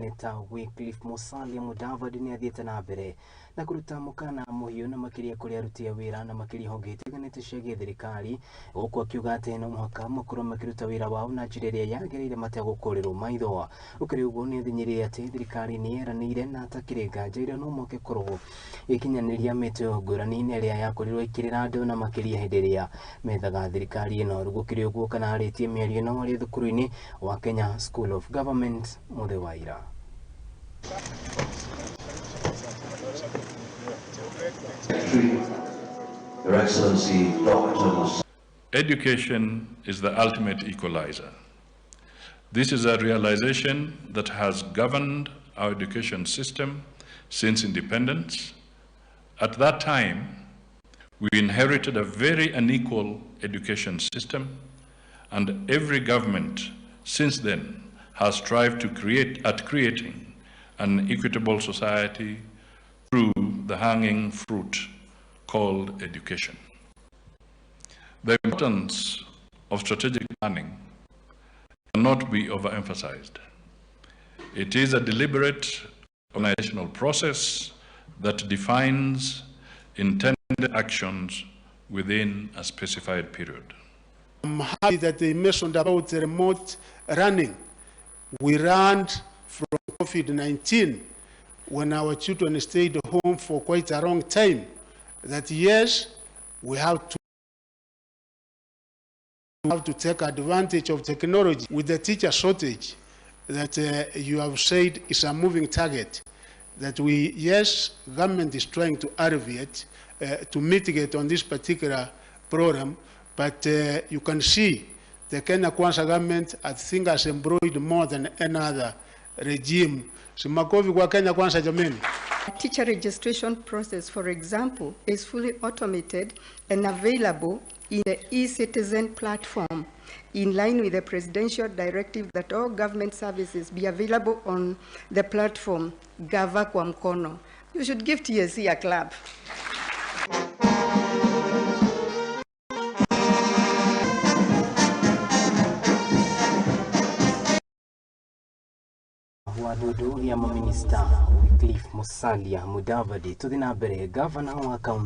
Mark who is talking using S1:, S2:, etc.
S1: Senator Musalia Mudavadi ni athiĩte na mbere na kũruta Mukana muhiu na makĩria kũrĩ aruti a wĩra na makĩria honge itiganĩte cia thirikari, gũkũ akiuga atĩ no mũhaka makorwo makĩruta wĩra wao na njĩra ĩrĩa yagĩrĩire mategũkũrĩrwo maitho. Ũkĩrĩ ũguo nĩ athinyĩrĩire atĩ thirikari nĩ yeranĩire na atakĩrĩ nganja ĩrĩa no mũhaka ĩkorwo ĩkinyanĩria mĩtwe ngũrani ĩrĩa yakorirwo ĩkĩrĩra andũ na makĩria hĩndĩ ĩrĩa methaga thirikari ĩno. Gũkĩrĩ ũguo kana arĩtie mĩario ĩno arĩ thukuru-inĩ wa Kenya School of Government Wira.
S2: Your Excellency, Dr.
S3: Education is the ultimate equalizer. This is a realization that has governed our education system since independence. At that time, we inherited a very unequal education system, and every government since then has strived to creating an equitable society through the hanging fruit called education. The importance of strategic planning cannot be overemphasized. It is a deliberate organizational process that defines intended actions within a specified period.
S4: I'm happy that they mentioned about the remote running. We ran from COVID-19 when our children stayed home for quite a long time. That yes, we have to take advantage of technology. With the teacher shortage that you have said is a moving target, that yes, government is trying to alleviate, to mitigate on this particular program, but you can see the Kenya Kwanza government, I think, has embroidered more than any other regime. Simakovi kwa Kenya Kwanza jameni.
S5: Teacher registration process, for example, is fully automated and available in the e-citizen platform, in line with the presidential directive that all government services be available on the platform, Gava kwa mkono. You should give TSC a clap.
S1: Wadudu ya Minista Musalia Mudavadi tuthi na mbere gavana wa kaunti